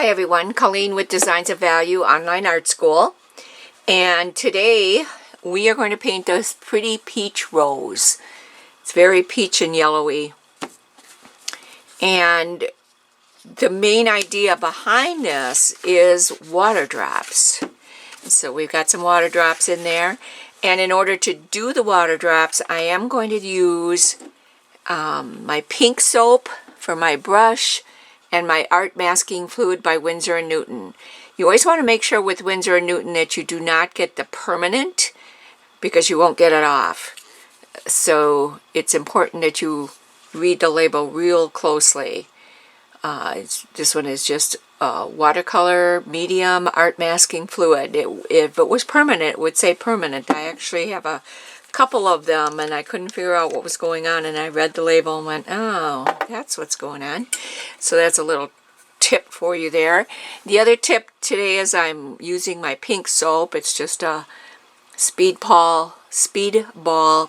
Hi everyone, Colleen with Designs of Value Online Art School, and today we are going to paint this pretty peach rose. It's very peach and yellowy, and the main idea behind this is water drops. So we've got some water drops in there, and in order to do the water drops I am going to use my pink soap for my brush and my art masking fluid by Winsor & Newton. You always want to make sure with Winsor & Newton that you do not get the permanent, because you won't get it off. So it's important that you read the label real closely. This one is just watercolor medium art masking fluid. If it was permanent, it would say permanent. I actually have a couple of them and I couldn't figure out what was going on, and I read the label and went, oh, that's what's going on. So that's a little tip for you there. The other tip today is I'm using my pink soap. It's just a Speedball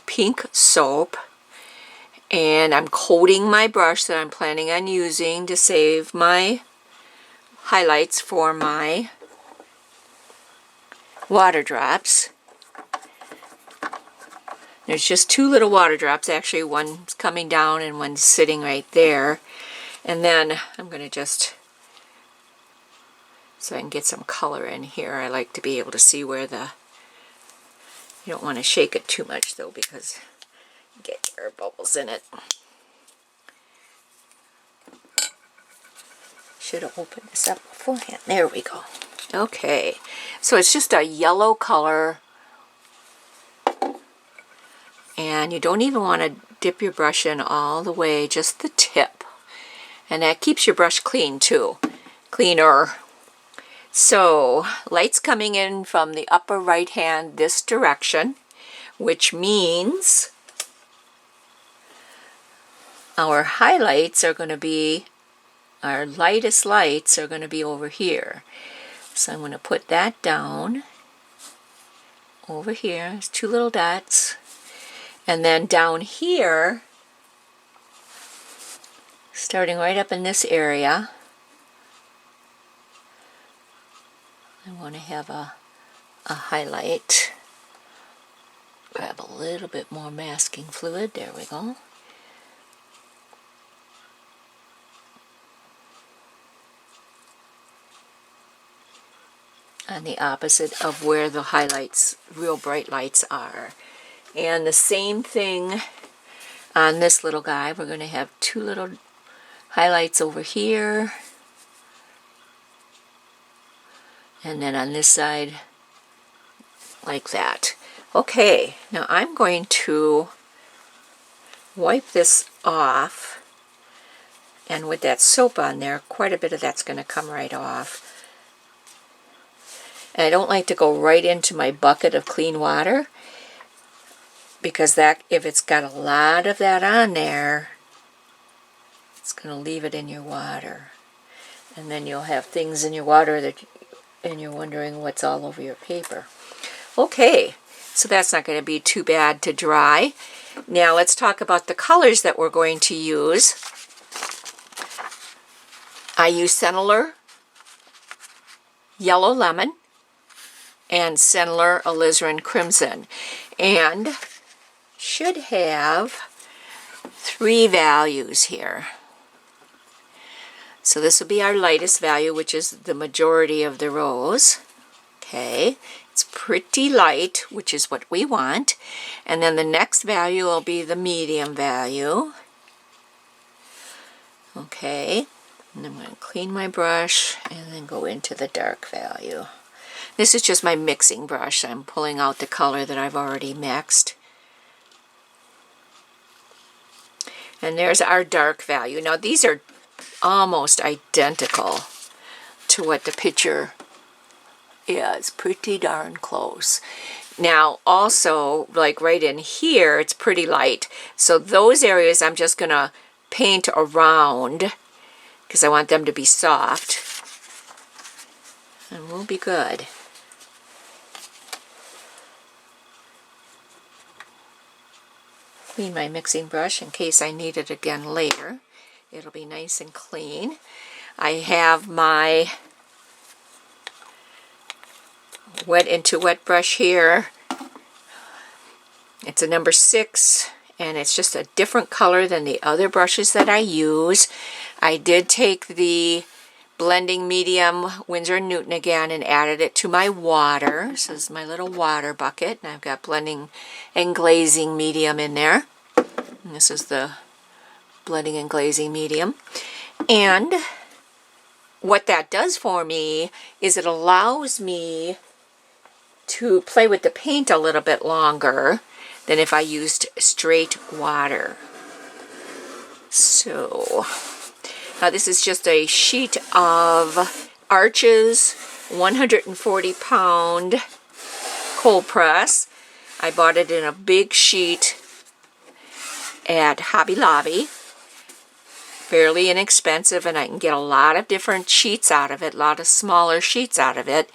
pink soap, and I'm coating my brush that I'm planning on using to save my highlights for my water drops. There's just two little water drops. Actually, one's coming down and one's sitting right there. And then I'm going to just, so I can get some color in here, I like to be able to see where the, you don't want to shake it too much though, because you get air bubbles in it. Should have opened this up beforehand. There we go. Okay, so it's just a yellow color. And you don't even want to dip your brush in all the way, just the tip. And that keeps your brush clean too, cleaner. So light's coming in from the upper right hand this direction, which means our highlights are going to be, our lightest lights are going to be over here. So I'm going to put that down over here. There's two little dots. And then down here, starting right up in this area, I want to have a highlight. Grab a little bit more masking fluid. There we go. On the opposite of where the highlights, real bright lights are. And the same thing on this little guy. We're going to have two little highlights over here. And then on this side, like that. Okay, now I'm going to wipe this off. And with that soap on there, quite a bit of that's going to come right off. And I don't like to go right into my bucket of clean water, because that, if it's got a lot of that on there, it's going to leave it in your water. And then you'll have things in your water that, and you're wondering what's all over your paper. Okay, so that's not going to be too bad to dry. Now let's talk about the colors that we're going to use. I use Sennelier Yellow Lemon and Sennelier Alizarin Crimson. And should have three values here. So this will be our lightest value, which is the majority of the rose. Okay, it's pretty light, which is what we want. And then the next value will be the medium value. Okay, and I'm going to clean my brush and then go into the dark value. This is just my mixing brush. I'm pulling out the color that I've already mixed. And there's our dark value. Now these are almost identical to what the picture is. Pretty darn close. Now also, like right in here, it's pretty light. So those areas I'm just going to paint around, because I want them to be soft. And we'll be good. Clean my mixing brush in case I need it again later. It'll be nice and clean. I have my wet into wet brush here. It's a number 6, and it's just a different color than the other brushes that I use. I did take the blending medium Winsor & Newton again and added it to my water. This is my little water bucket, and I've got blending and glazing medium in there. And this is the blending and glazing medium. And what that does for me is it allows me to play with the paint a little bit longer than if I used straight water. So now this is just a sheet of Arches 140-pound cold press. I bought it in a big sheet at Hobby Lobby. Fairly inexpensive, and I can get a lot of different sheets out of it, a lot of smaller sheets out of it.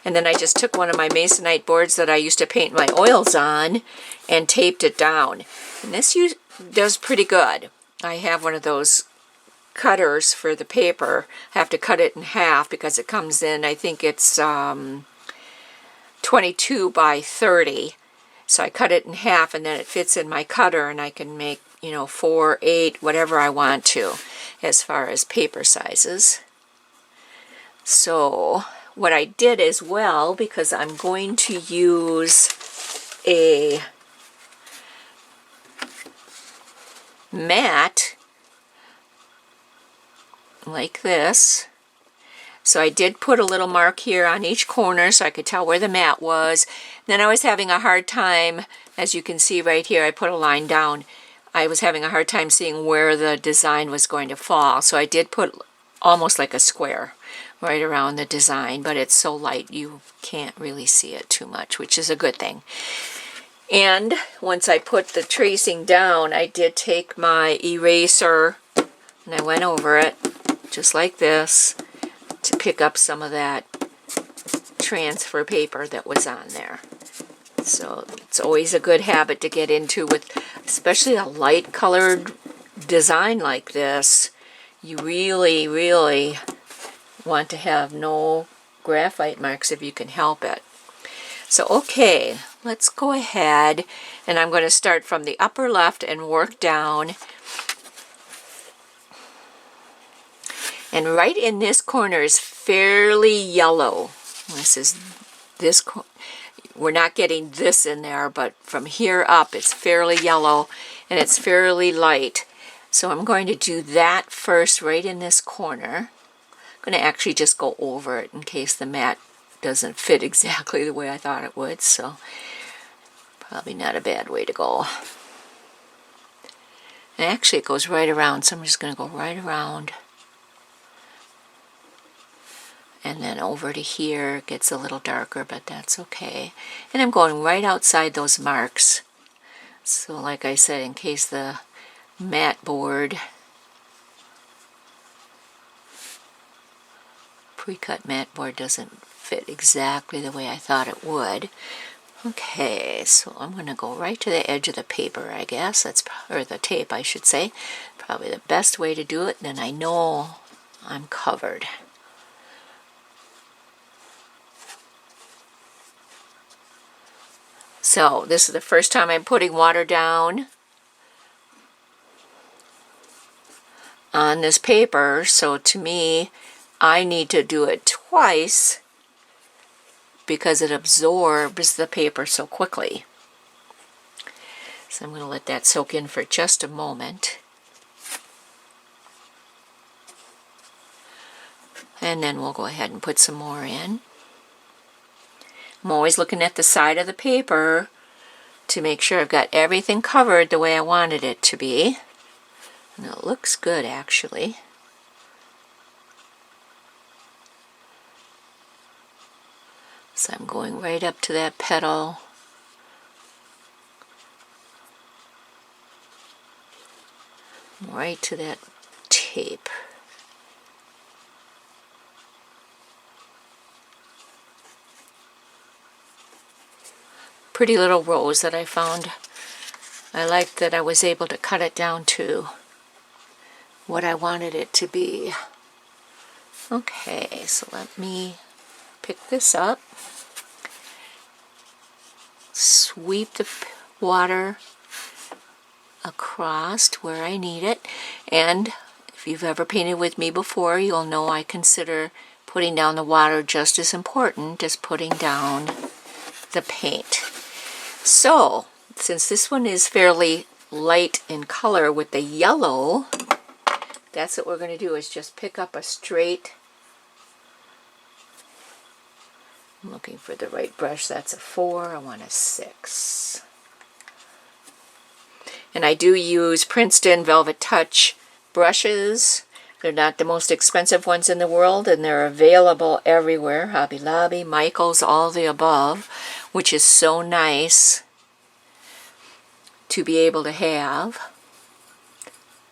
And then I just took one of my Masonite boards that I used to paint my oils on and taped it down. And this does pretty good. I have one of those cutters for the paper. I have to cut it in half because it comes in, I think it's 22 by 30. So I cut it in half, and then it fits in my cutter, and I can make, 4, 8, whatever I want to as far as paper sizes. So what I did as well, because I'm going to use a mat like this. So I did put a little mark here on each corner so I could tell where the mat was. Then I was having a hard time, as you can see right here, I put a line down. I was having a hard time seeing where the design was going to fall. So I did put almost like a square right around the design, but it's so light you can't really see it too much, which is a good thing. And once I put the tracing down, I did take my eraser and I went over it just like this to pick up some of that transfer paper that was on there. So it's always a good habit to get into with, especially a light colored design like this. You really, really want to have no graphite marks if you can help it. So okay, let's go ahead, and I'm going to start from the upper left and work down. And right in this corner is fairly yellow. We're not getting this in there, but from here up it's fairly yellow and it's fairly light. So I'm going to do that first right in this corner. I'm going to actually just go over it in case the mat doesn't fit exactly the way I thought it would, so probably not a bad way to go. And actually it goes right around, so I'm just going to go right around. And then over to here, it gets a little darker, but that's okay. And I'm going right outside those marks. So like I said, in case the mat board, pre-cut mat board doesn't fit exactly the way I thought it would. Okay, so I'm going to go right to the edge of the paper, I guess. Or the tape, I should say. Probably the best way to do it, and then I know I'm covered. So this is the first time I'm putting water down on this paper, so to me, I need to do it twice because it absorbs the paper so quickly. So I'm going to let that soak in for just a moment. And then we'll go ahead and put some more in. I'm always looking at the side of the paper to make sure I've got everything covered the way I wanted it to be. And it looks good, actually. So I'm going right up to that petal. Right to that tape. Pretty little rose that I found. I like that I was able to cut it down to what I wanted it to be. Okay, so let me pick this up, sweep the water across to where I need it, and if you've ever painted with me before, you'll know I consider putting down the water just as important as putting down the paint. So, since this one is fairly light in color with the yellow, that's what we're going to do, is just pick up a straight, I'm looking for the right brush, that's a 4, I want a 6. And I do use Princeton Velvetouch brushes. They're not the most expensive ones in the world, and they're available everywhere. Hobby Lobby, Michael's, all the above, which is so nice to be able to have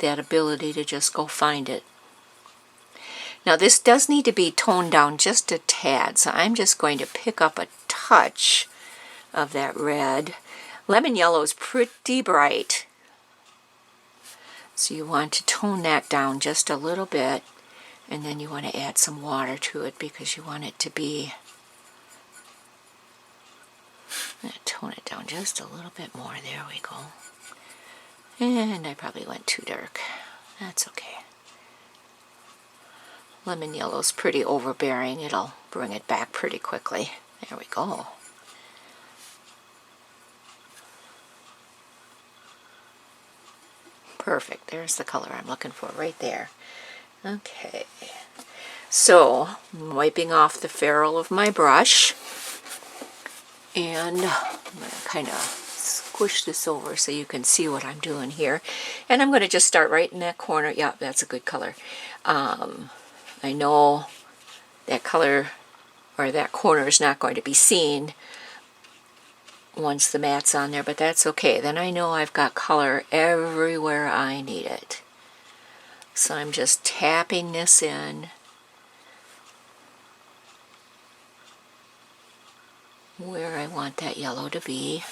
that ability to just go find it. Now this does need to be toned down just a tad, so I'm just going to pick up a touch of that red. Lemon yellow is pretty bright, so you want to tone that down just a little bit, and then you want to add some water to it because you want it to be, I'm going to tone it down just a little bit more. There we go. And I probably went too dark. That's okay. Lemon yellow's pretty overbearing. It'll bring it back pretty quickly. There we go. Perfect. There's the color I'm looking for right there. Okay. So, I'm wiping off the ferrule of my brush, and I'm going to kind of squish this over so you can see what I'm doing here. And I'm going to just start right in that corner. Yeah, that's a good color. I know that color or that corner is not going to be seen once the mat's on there, but that's okay. Then I know I've got color everywhere I need it. So I'm just tapping this in where I want that yellow to be.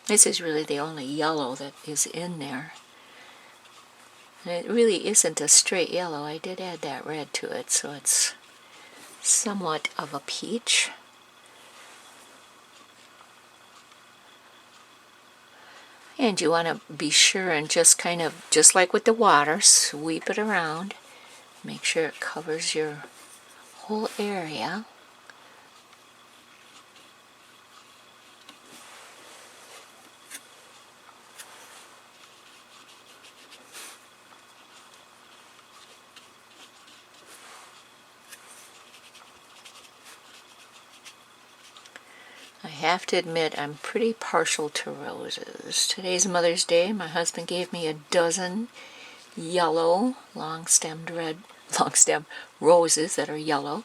This is really the only yellow that is in there. And it really isn't a straight yellow. I did add that red to it, so it's somewhat of a peach. And you want to be sure and just kind of, just like with the water, sweep it around. Make sure it covers your whole area. I have to admit, I'm pretty partial to roses. Today's Mother's Day. My husband gave me a dozen yellow long-stemmed roses that are yellow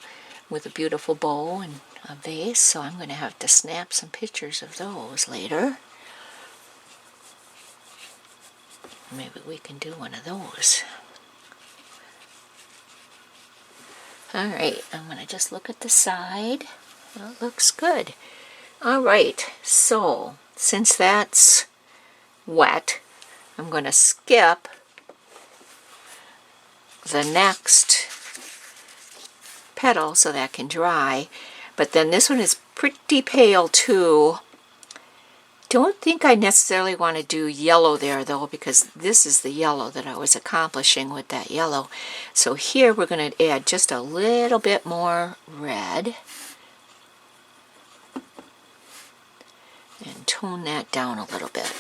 with a beautiful bow and a vase, so I'm going to have to snap some pictures of those later. Maybe we can do one of those. Alright, I'm going to just look at the side. Well, it looks good. Alright, so since that's wet, I'm going to skip the next petal so that can dry. But then this one is pretty pale too. Don't think I necessarily want to do yellow there though, because this is the yellow that I was accomplishing with that yellow. So here we're going to add just a little bit more red. And tone that down a little bit.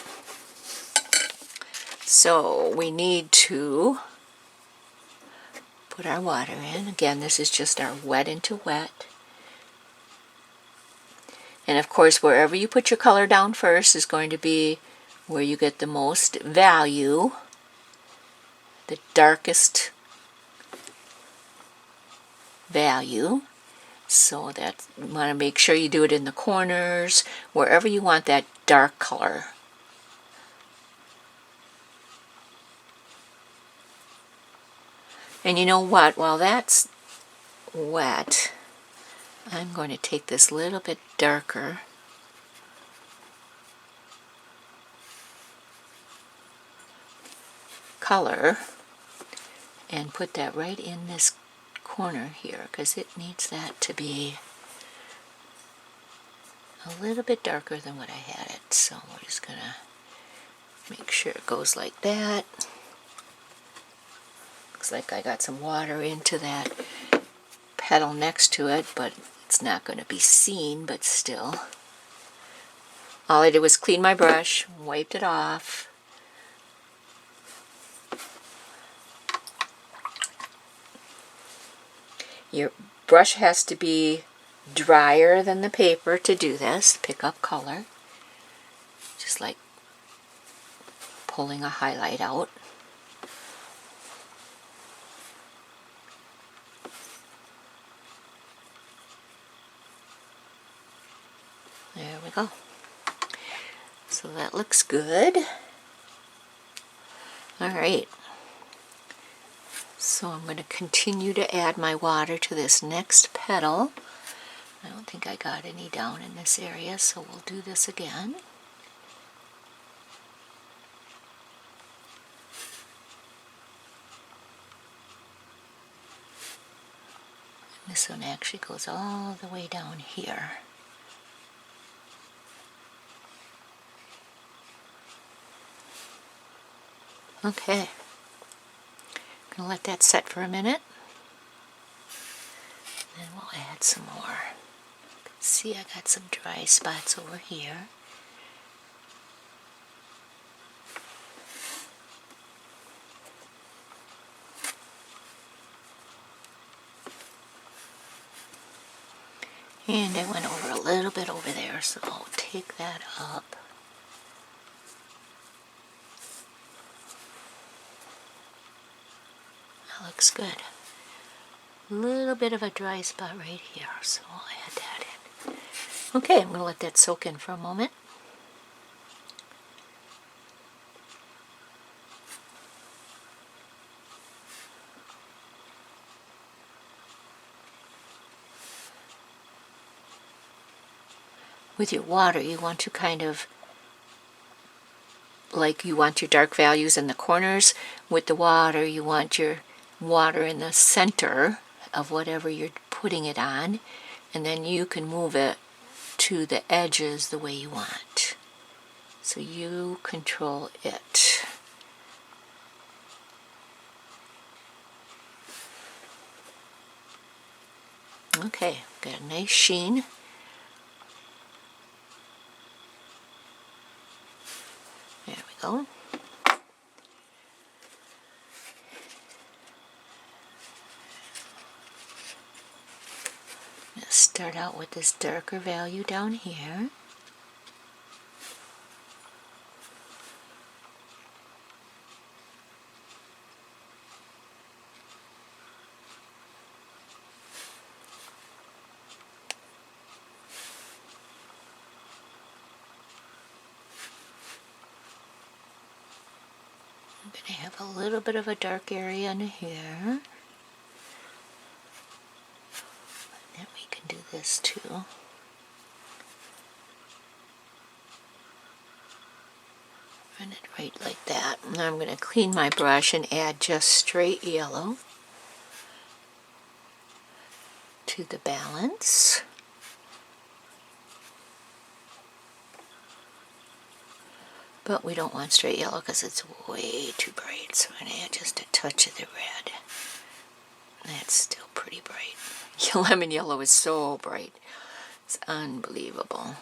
So we need to put our water in. Again, this is just our wet into wet. And of course, wherever you put your color down first is going to be where you get the most value, the darkest value. So that you want to make sure you do it in the corners, wherever you want that dark color. And you know what? While that's wet, I'm going to take this little bit darker color and put that right in this corner here, because it needs that to be a little bit darker than what I had it. So we're just going to make sure it goes like that. Looks like I got some water into that petal next to it, but it's not going to be seen, but still. All I did was clean my brush, wiped it off. Your brush has to be drier than the paper to do this, pick up color. Just like pulling a highlight out. There we go. So that looks good. All right. So I'm going to continue to add my water to this next petal. I don't think I got any down in this area, so we'll do this again. And this one actually goes all the way down here. Okay. I'm going to let that set for a minute. Then we'll add some more. See, I got some dry spots over here. And I went over a little bit over there, so I'll take that up. That looks good. A little bit of a dry spot right here, so I'll add that in. Okay, I'm going to let that soak in for a moment. With your water, you want to kind of, like you want your dark values in the corners. With the water, you want your water in the center of whatever you're putting it on, and then you can move it to the edges the way you want. So you control it. Okay, got a nice sheen. There we go. Let's start out with this darker value down here. I'm going to have a little bit of a dark area in here. And we can do this too. Run it right like that. Now I'm going to clean my brush and add just straight yellow to the balance. But we don't want straight yellow because it's way too bright, so I'm going to add just a touch of the red. That's still pretty bright. Lemon yellow is so bright. It's unbelievable.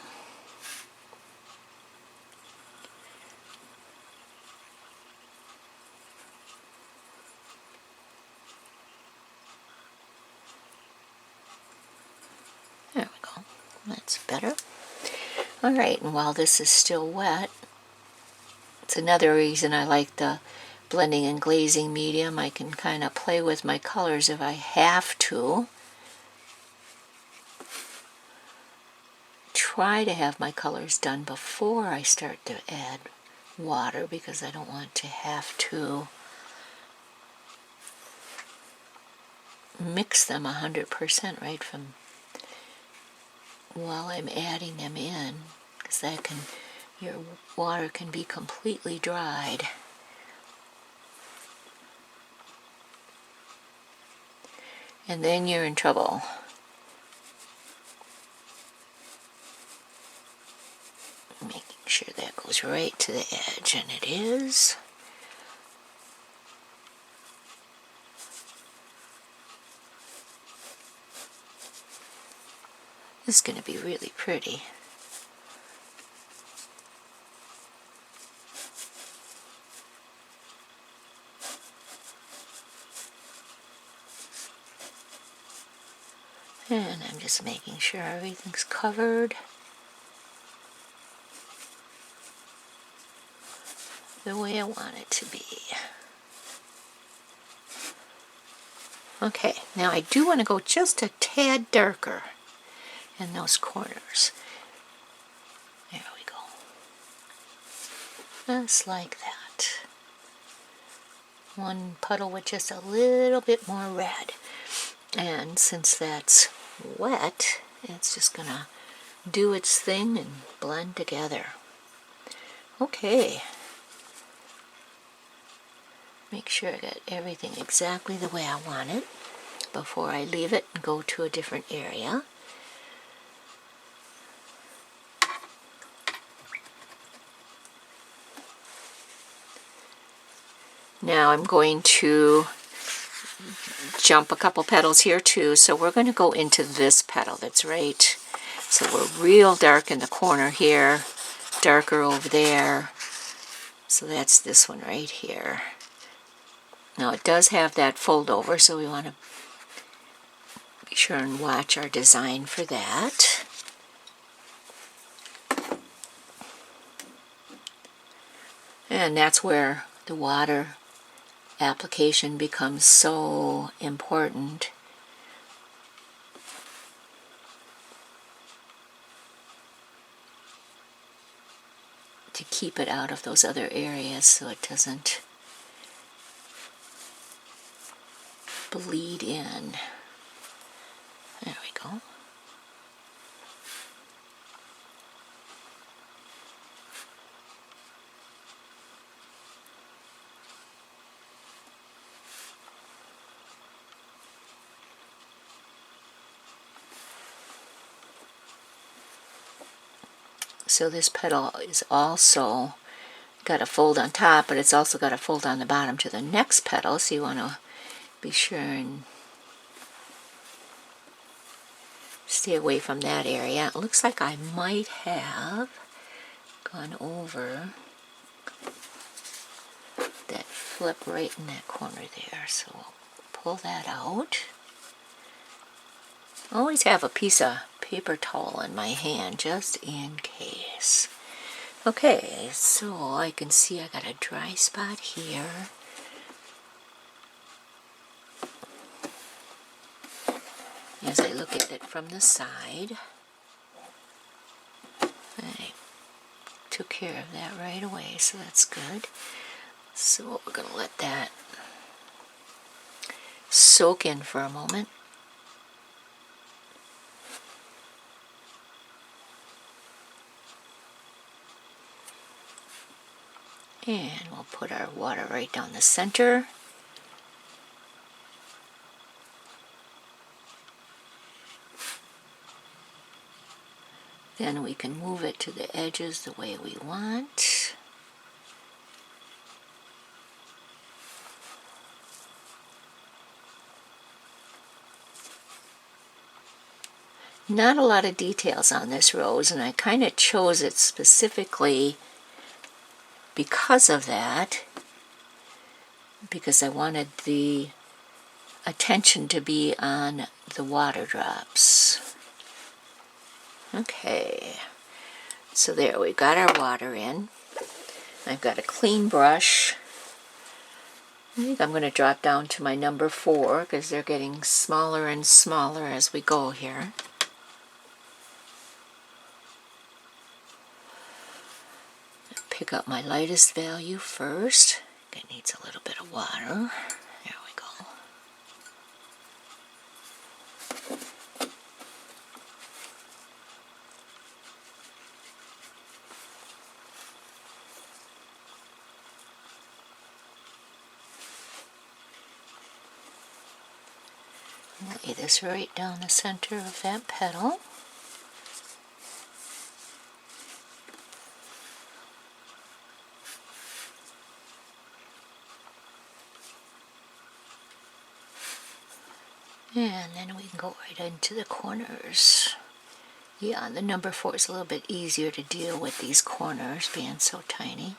There we go. That's better. Alright, and while this is still wet, it's another reason I like the blending and glazing medium. I can kind of play with my colors if I have to. Try to have my colors done before I start to add water, because I don't want to have to mix them 100% right from while I'm adding them in, because your water can be completely dried. And then you're in trouble. Making sure that goes right to the edge, and it is. This is going to be really pretty. And I'm just making sure everything's covered the way I want it to be. Okay, now I do want to go just a tad darker in those corners. There we go. Just like that. One puddle with just a little bit more red. And since that's wet, it's just going to do its thing and blend together. Okay. Make sure I got everything exactly the way I want it before I leave it and go to a different area. Now I'm going to jump a couple petals here too, so we're going to go into this petal that's right. So we're real dark in the corner here, darker over there. So that's this one right here. Now it does have that fold over, so we want to be sure and watch our design for that. And that's where the water application becomes so important. To keep it out of those other areas so it doesn't bleed in. There we go. So this petal is also got a fold on top, but it's also got a fold on the bottom to the next petal, so you want to be sure and stay away from that area. It looks like I might have gone over that flip right in that corner there, so we'll pull that out. I always have a piece of paper towel in my hand just in case. Okay, so I can see I got a dry spot here. As I look at it from the side, I took care of that right away, so that's good. So we're going to let that soak in for a moment. And we'll put our water right down the center. Then we can move it to the edges the way we want. Not a lot of details on this rose, and I kind of chose it specifically because of that, because I wanted the attention to be on the water drops. Okay, so there, we've got our water in. I've got a clean brush. I think I'm going to drop down to my number 4 because they're getting smaller and smaller as we go here. Pick up my lightest value first. It needs a little bit of water. There we go. Lay this right down the center of that petal. And then we can go right into the corners. Yeah, the number 4 is a little bit easier to deal with, these corners being so tiny.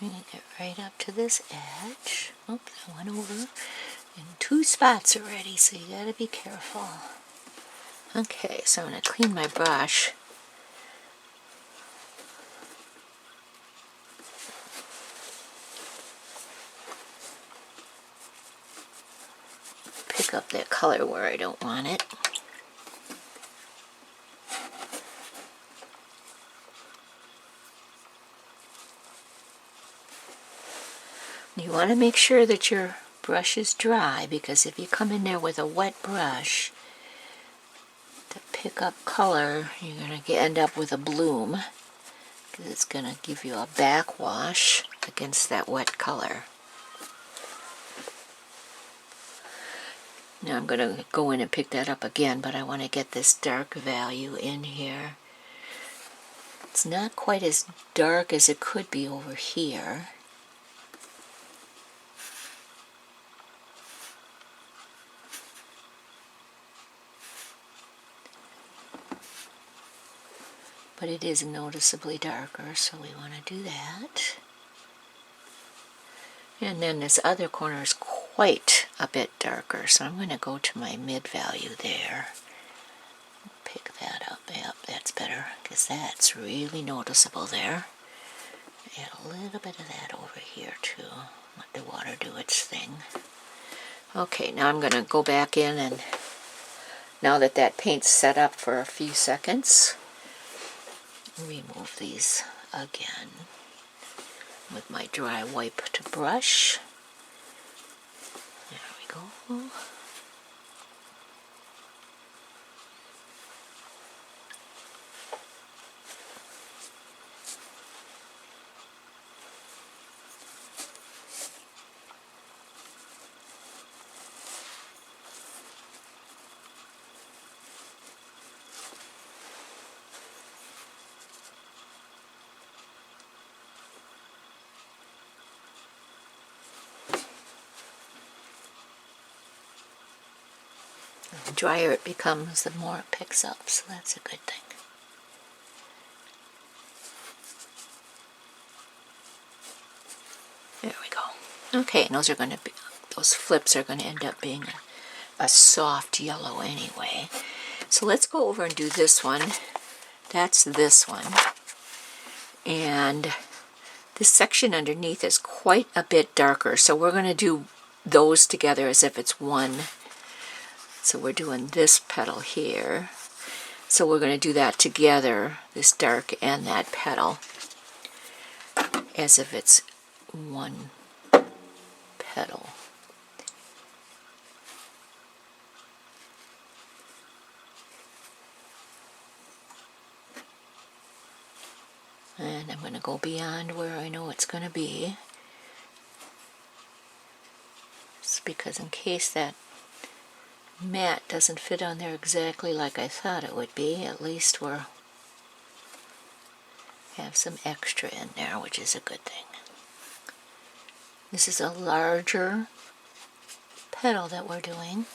Bring it right up to this edge. Oops, I went over in 2 spots already, so you gotta be careful. Okay, so I'm gonna clean my brush. Pick up that color where I don't want it. You want to make sure that your brush is dry, because if you come in there with a wet brush to pick up color, you're going to end up with a bloom, because it's going to give you a backwash against that wet color. Now I'm going to go in and pick that up again, but I want to get this dark value in here. It's not quite as dark as it could be over here. But it is noticeably darker, so we want to do that. And then this other corner is quite a bit darker, so I'm going to go to my mid value there. Pick that up. Yep, that's better, because that's really noticeable there. Add a little bit of that over here too. Let the water do its thing. Okay, now I'm going to go back in, and now that that paint's set up for a few seconds, remove these again with my dry wiped brush. There we go. The drier it becomes, the more it picks up, so that's a good thing. There we go. Okay, and those flips are going to end up being a soft yellow anyway. So let's go over and do this one. That's this one. And this section underneath is quite a bit darker, so we're going to do those together as if it's one. So we're doing this petal here. So we're going to do that together, this dark and that petal, as if it's one petal. And I'm going to go beyond where I know it's going to be. Just because in case that matte doesn't fit on there exactly like I thought it would be, at least we'll have some extra in there, which is a good thing. This is a larger petal that we're doing.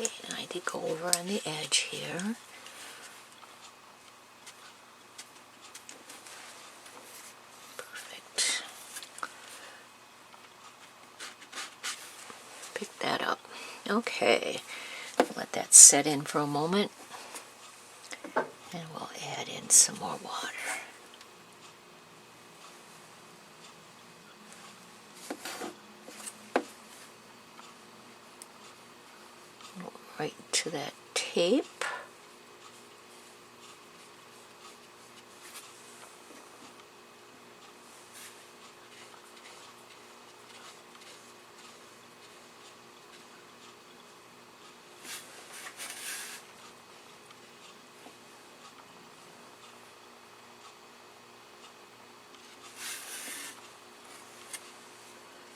Okay, and I did go over on the edge here. Perfect. Pick that up. Okay, let that set in for a moment, and we'll add in some more water. Right to that tape.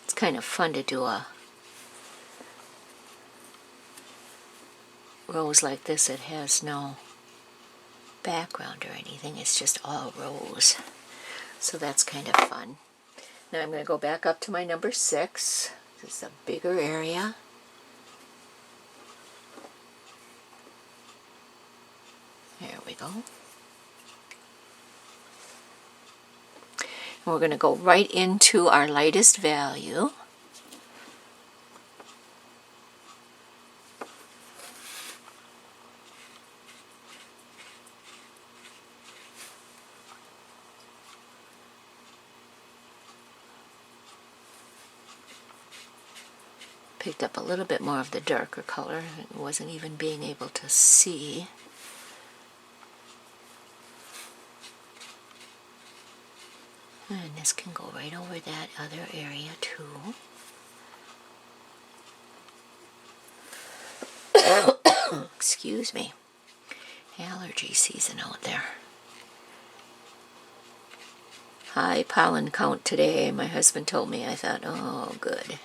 It's kind of fun to do a rose like this. It has no background or anything, it's just all rose, so that's kind of fun. Now I'm going to go back up to my number 6. This is a bigger area. There we go. And we're going to go right into our lightest value. Picked up a little bit more of the darker color. It wasn't even being able to see. And this can go right over that other area too. Excuse me. Allergy season out there. High pollen count today, my husband told me. I thought, oh, good.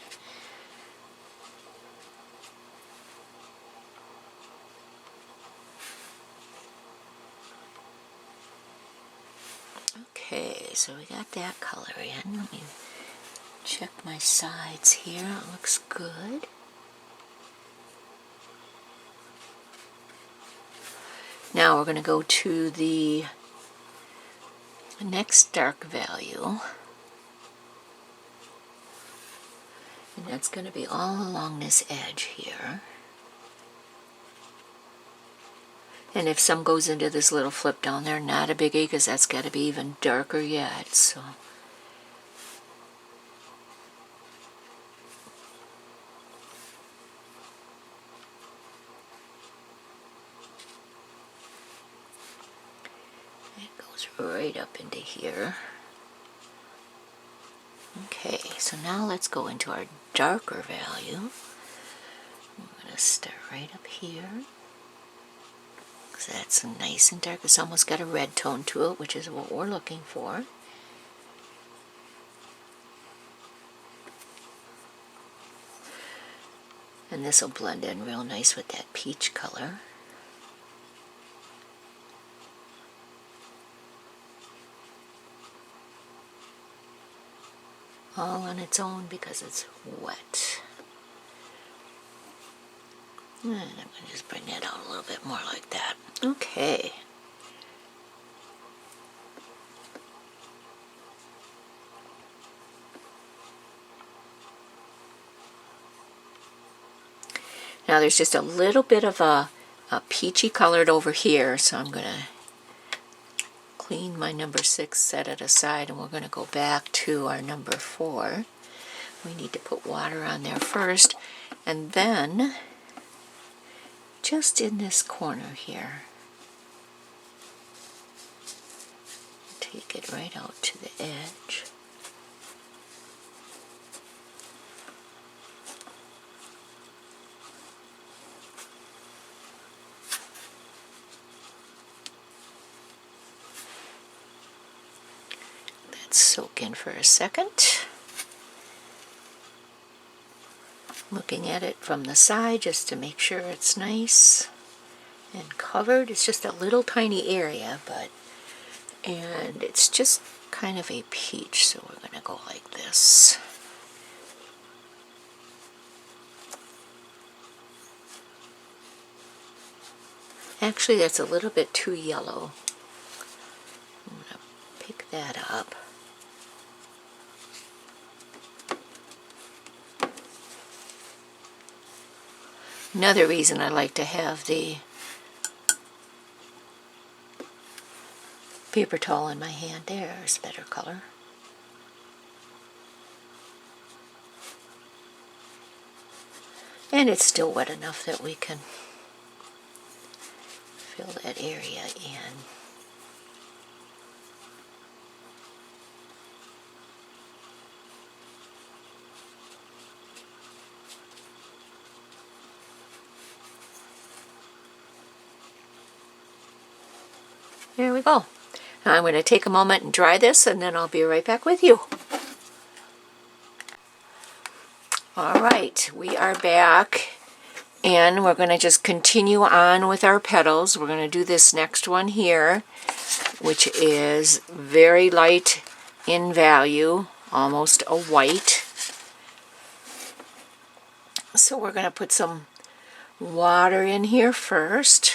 Okay, so we got that color in. Let me check my sides here. It looks good. Now we're going to go to the next dark value. And that's going to be all along this edge here. And if some goes into this little flip down there, not a biggie, because that's got to be even darker yet. So it goes right up into here. Okay, so now let's go into our darker value. I'm going to start right up here. That's nice and dark. It's almost got a red tone to it, which is what we're looking for. And this will blend in real nice with that peach color. All on its own because it's wet. And I'm going to just bring that out a little bit more like that. Okay. Now there's just a little bit of a peachy colored over here, so I'm going to clean my number 6, set it aside, and we're going to go back to our number 4. We need to put water on there first, and then just in this corner here, take it right out to the edge. Let soak in for a second. Looking at it from the side just to make sure it's nice and covered. It's just a little tiny area, and it's just kind of a peach, so we're going to go like this. Actually, that's a little bit too yellow. I'm going to pick that up. Another reason I like to have the paper towel in my hand. There's better color. And it's still wet enough that we can fill that area in. There we go. Now I'm going to take a moment and dry this, and then I'll be right back with you. Alright, we are back, and we're going to just continue on with our petals. We're going to do this next one here, which is very light in value, almost a white. So we're going to put some water in here first.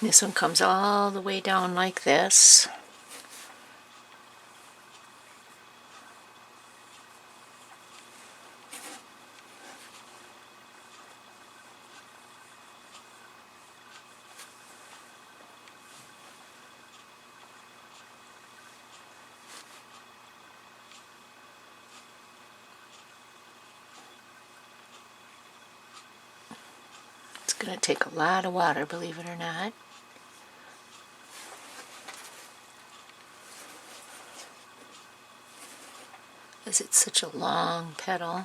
This one comes all the way down like this. It's going to take a lot of water, believe it or not. Because it's such a long petal.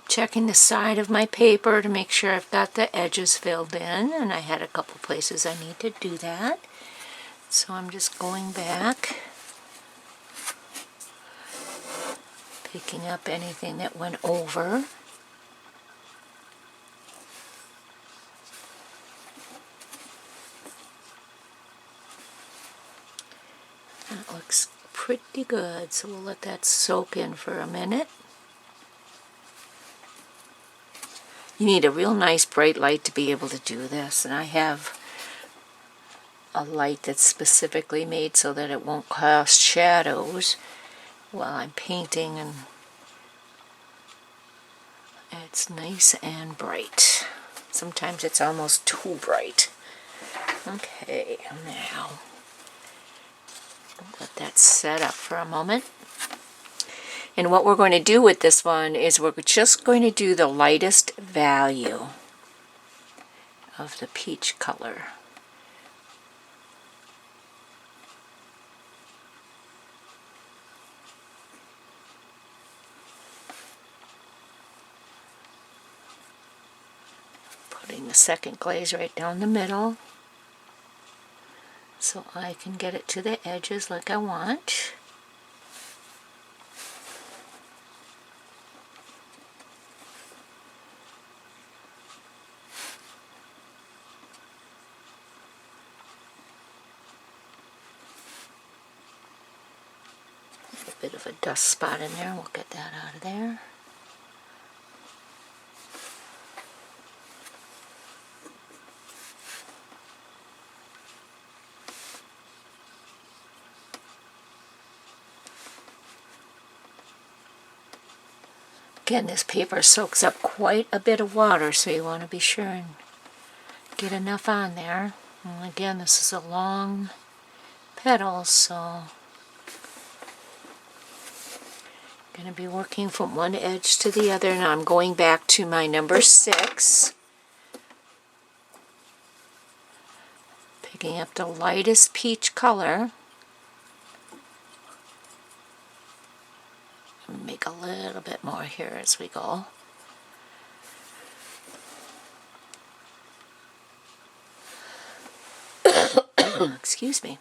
Checking the side of my paper to make sure I've got the edges filled in, and I had a couple places I need to do that. So I'm just going back, picking up anything that went over. That looks pretty good, so we'll let that soak in for a minute. You need a real nice bright light to be able to do this, and I have a light that's specifically made so that it won't cast shadows while I'm painting, and it's nice and bright. Sometimes it's almost too bright. Okay, now let that set up for a moment. And what we're going to do with this one is we're just going to do the lightest value of the peach color. Putting the second glaze right down the middle so I can get it to the edges like I want. A bit of a dust spot in there, we'll get that out of there. Again, this paper soaks up quite a bit of water, so you want to be sure and get enough on there. And again, this is a long petal, so I'm going to be working from one edge to the other. Now I'm going back to my number 6, picking up the lightest peach color. Make a little bit more here as we go. Excuse me.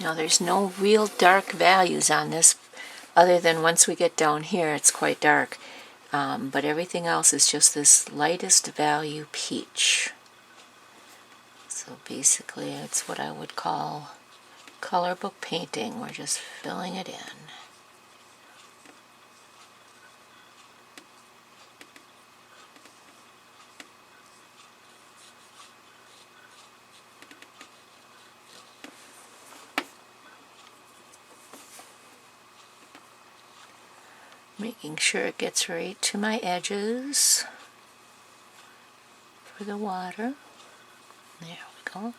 Now there's no real dark values on this, other than once we get down here it's quite dark. But everything else is just this lightest value peach. So basically it's what I would call color book painting. We're just filling it in. Making sure it gets right to my edges for the water. There we go.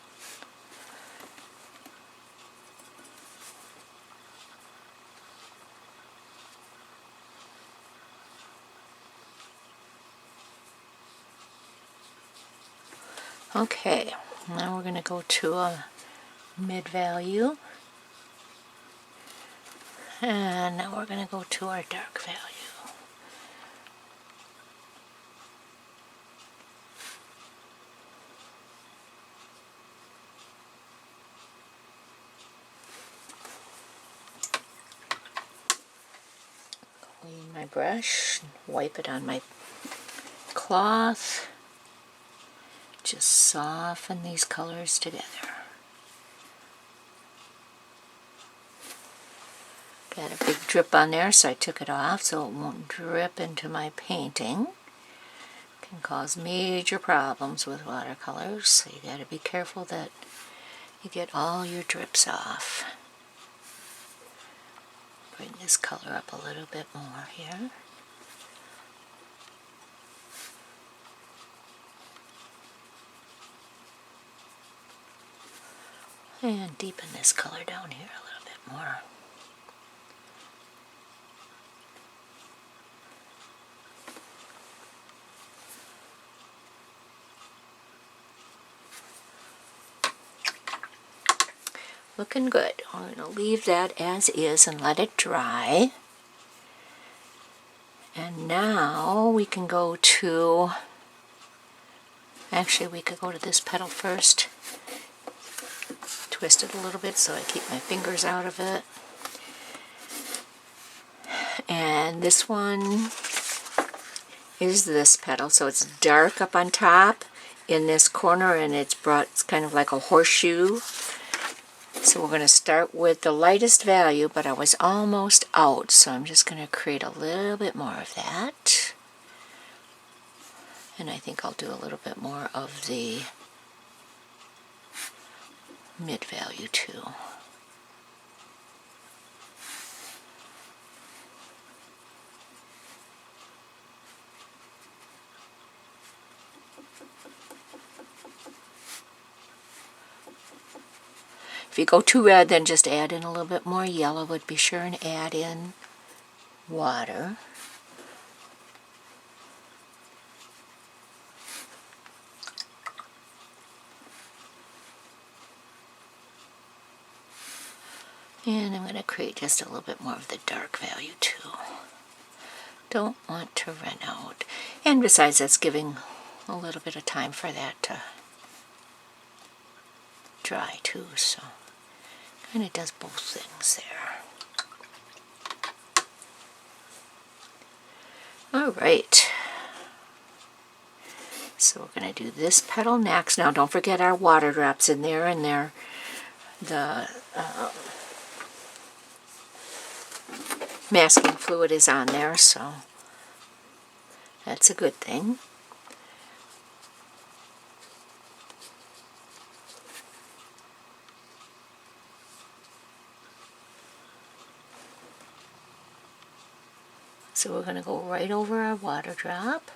Okay, now we're going to go to a mid value. And now we're going to go to our dark value. Clean my brush, wipe it on my cloth. Just soften these colors together. Got a big drip on there, so I took it off so it won't drip into my painting. Can cause major problems with watercolors, so you got to be careful that you get all your drips off. Bring this color up a little bit more here. And deepen this color down here a little bit more. Looking good. I'm going to leave that as is and let it dry. And now we can go to, actually we could go to this petal first. Twist it a little bit so I keep my fingers out of it. And this one is this petal, so it's dark up on top in this corner, and it's kind of like a horseshoe. So we're going to start with the lightest value, but I was almost out, so I'm just going to create a little bit more of that. And I think I'll do a little bit more of the mid value too. If you go too red, then just add in a little bit more yellow, but be sure and add in water. And I'm going to create just a little bit more of the dark value too. Don't want to run out. And besides, that's giving a little bit of time for that to dry too, so kind of does both things there. Alright, so we're going to do this petal next. Now don't forget our water drops in there, and the masking fluid is on there, so that's a good thing. So we're going to go right over our water drop.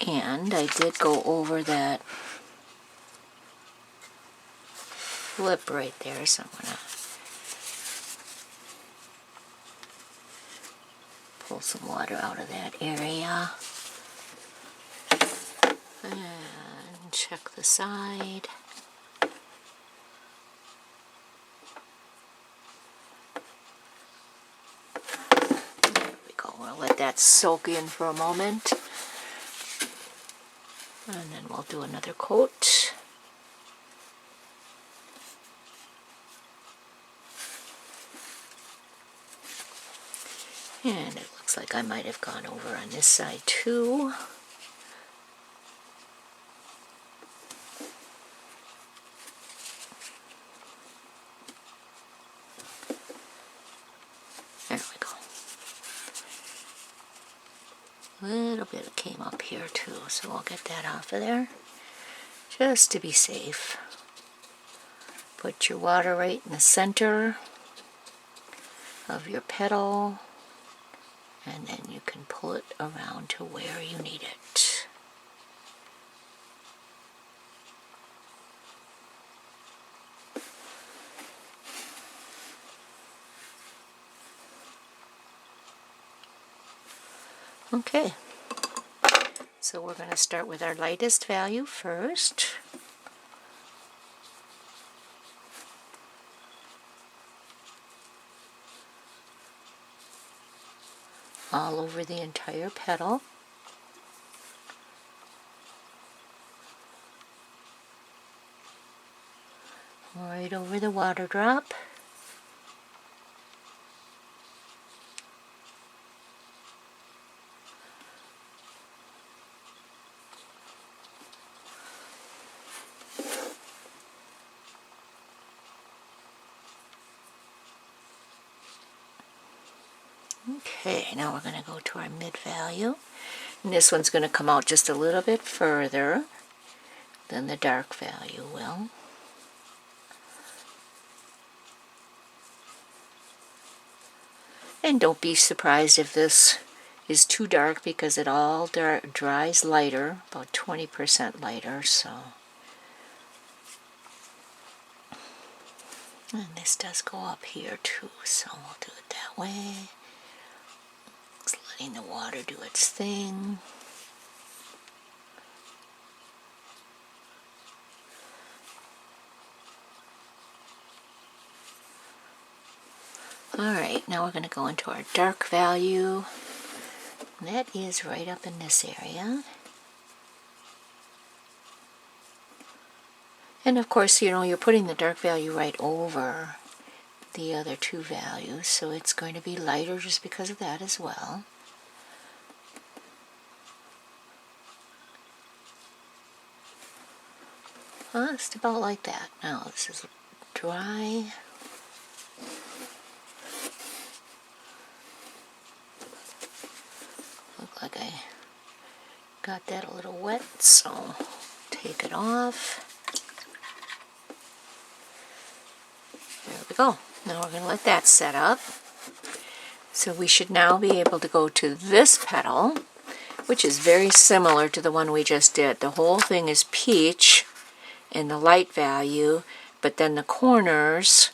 And I did go over that flip right there, so I'm going to pull pull some water out of that area. And check the side. There we go. We'll let that soak in for a moment. And then we'll do another coat. And it looks like I might have gone over on this side too. There we go. A little bit came up here too, so I'll get that off of there, just to be safe. Put your water right in the center of your petal, and then you can pull it around to where you need it. Okay, so we're going to start with our lightest value first. All over the entire petal. Right over the water drop. Okay, now we're going to go to our mid value. And this one's going to come out just a little bit further than the dark value will. And don't be surprised if this is too dark, because it all dries lighter, about 20% lighter. So, and this does go up here too, so we'll do it that way. Just letting the water do its thing. Alright, now we're going to go into our dark value. And that is right up in this area. And of course, you know, you're putting the dark value right over the other two values, so it's going to be lighter just because of that as well. Just about like that. Now this is dry. Look like I got that a little wet, so take it off. There we go. Now we're going to let that set up. So we should now be able to go to this petal, which is very similar to the one we just did. The whole thing is peach in the light value, but then the corners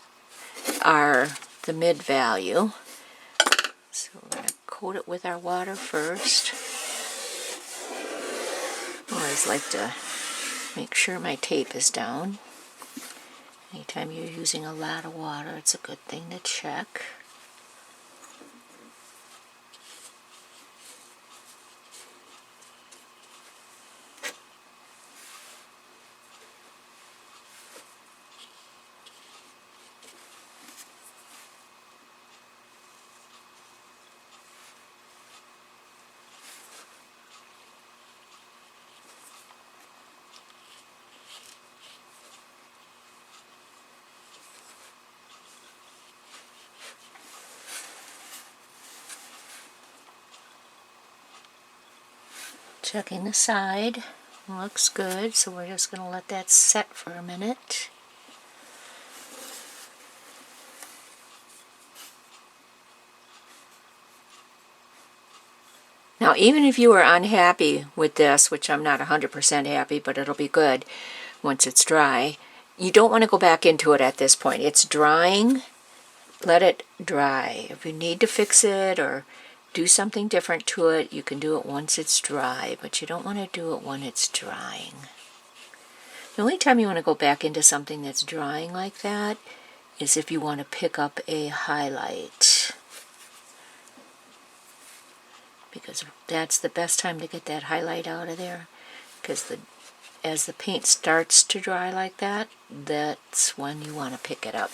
are the mid value. So we're going to coat it with our water first. I always like to make sure my tape is down. Anytime you're using a lot of water, it's a good thing to check. Checking the side, looks good, so we're just going to let that set for a minute. Now, even if you are unhappy with this, which I'm not 100% happy, but it'll be good once it's dry, you don't want to go back into it at this point. It's drying. Let it dry. If you need to fix it or do something different to it, you can do it once it's dry, but you don't want to do it when it's drying. The only time you want to go back into something that's drying like that is if you want to pick up a highlight, because that's the best time to get that highlight out of there, because as the paint starts to dry like that, that's when you want to pick it up.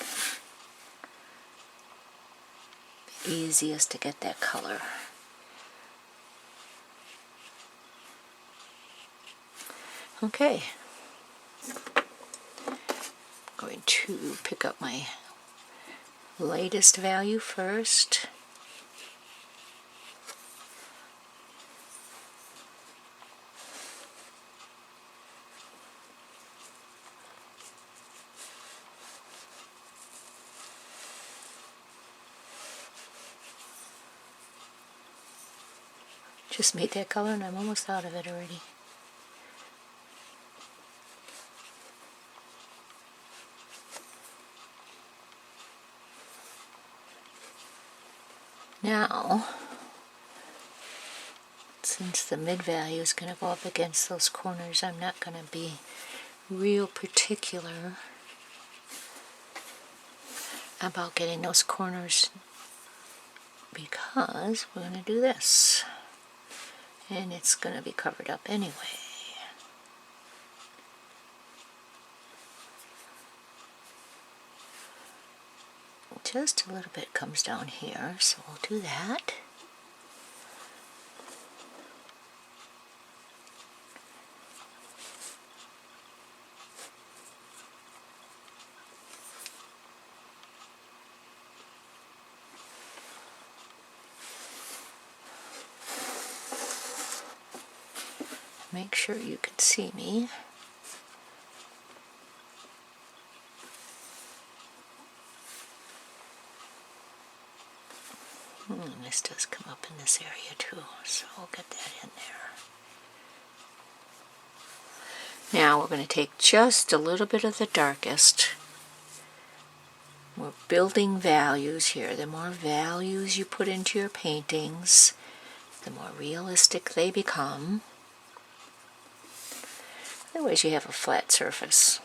Easiest to get that color. Okay, I'm going to pick up my lightest value first. Just made that color and I'm almost out of it already. Now, since the mid value is going to go up against those corners, I'm not going to be real particular about getting those corners, because we're going to do this. And it's going to be covered up anyway. Just a little bit comes down here, so we'll do that. Make sure you can see me. This does come up in this area too, so we'll get that in there. Now we're going to take just a little bit of the darkest. We're building values here. The more values you put into your paintings, the more realistic they become. Otherwise you have a flat surface,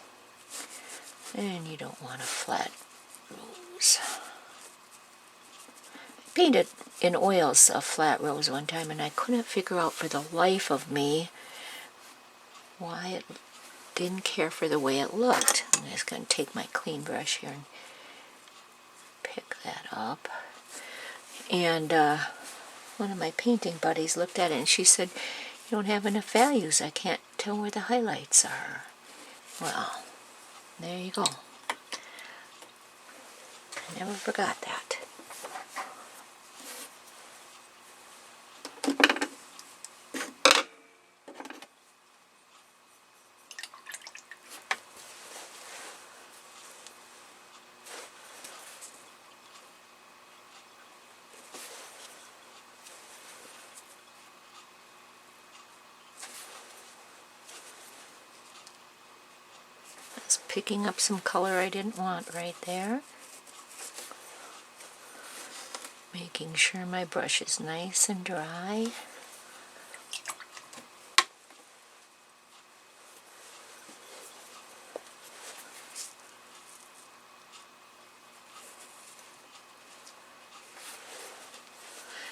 and you don't want a flat rose. I painted in oils a flat rose one time, and I couldn't figure out for the life of me why it didn't care for the way it looked. I'm just going to take my clean brush here and pick that up. And one of my painting buddies looked at it and she said, "You don't have enough values. I can't tell where the highlights are." Well, there you go. I never forgot that. Picking up some color I didn't want right there. Making sure my brush is nice and dry.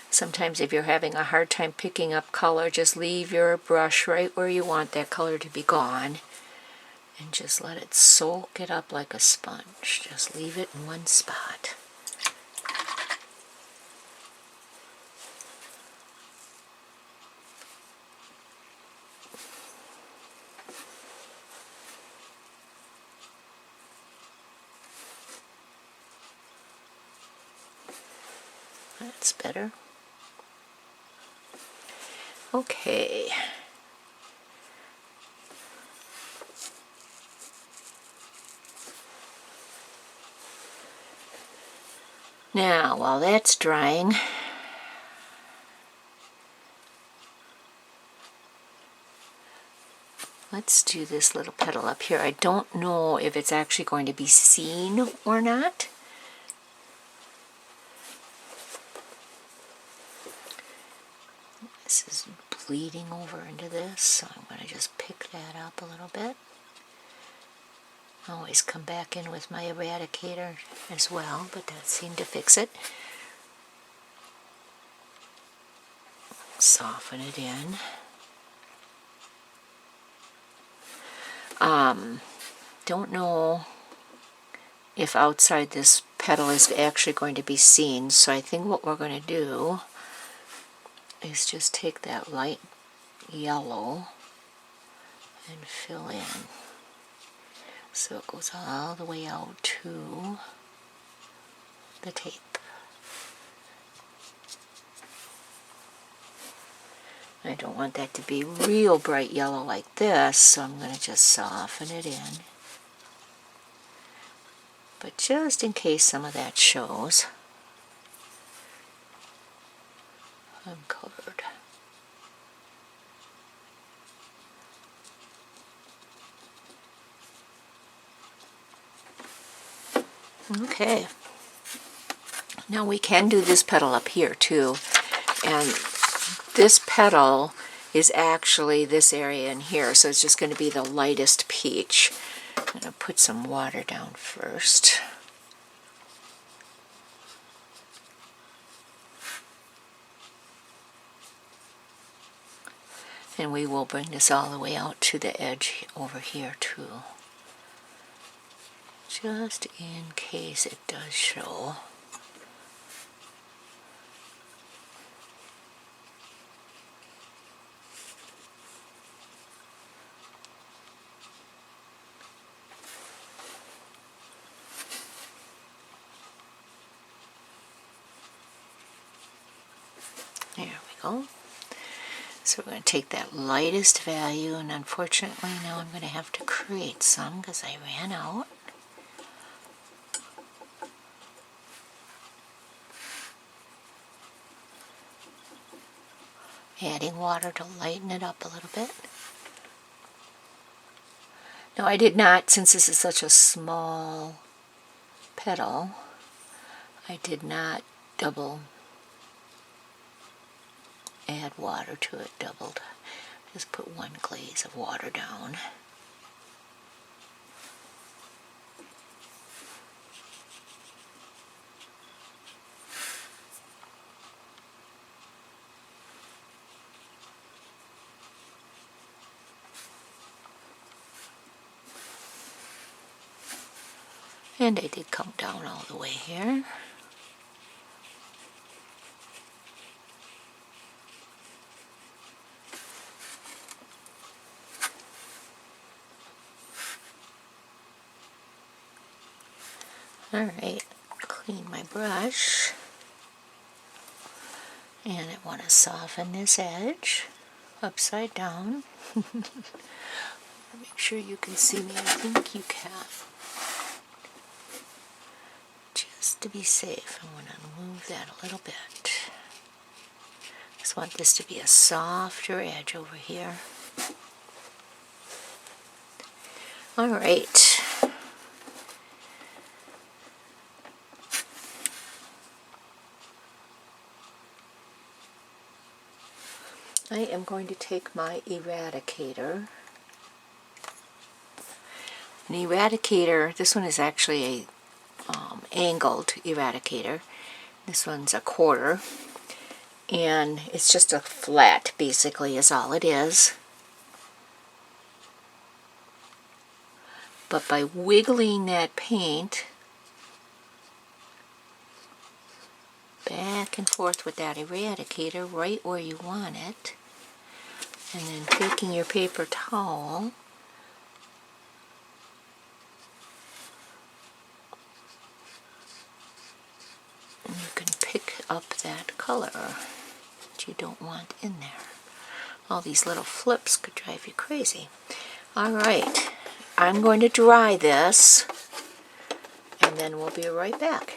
Sometimes if you're having a hard time picking up color, just leave your brush right where you want that color to be gone. And just let it soak it up like a sponge. Just leave it in one spot. That's better. Okay. Now, while that's drying, let's do this little petal up here. I don't know if it's actually going to be seen or not. This is bleeding over into this, so I'm going to just pick that up a little bit. Always come back in with my eradicator as well, but that seemed to fix it. Soften it in. Don't know if outside this petal is actually going to be seen, so I think what we're going to do is just take that light yellow and fill in. So it goes all the way out to the tape. I don't want that to be real bright yellow like this, so I'm going to just soften it in. But just in case some of that shows, I'm covered. Okay. Now we can do this petal up here too, and this petal is actually this area in here, so it's just going to be the lightest peach. I'm going to put some water down first. And we will bring this all the way out to the edge over here too, just in case it does show. There we go. So we're going to take that lightest value, and unfortunately now I'm going to have to create some because I ran out. Adding water to lighten it up a little bit. Now I did not, since this is such a small petal, I did not double add water to it, doubled. Just put one glaze of water down. And I did come down all the way here. Alright, clean my brush, and I want to soften this edge upside down. Make sure you can see me. I think you can. Just to be safe, I'm going to move that a little bit. Just want this to be a softer edge over here. Alright. I am going to take my eradicator. An eradicator, this one is actually a angled eradicator. This one's a quarter. And it's just a flat, basically, is all it is. But by wiggling that paint back and forth with that eradicator right where you want it, and then taking your paper towel and you can pick up that color that you don't want in there. All these little flips could drive you crazy. Alright, I'm going to dry this and then we'll be right back.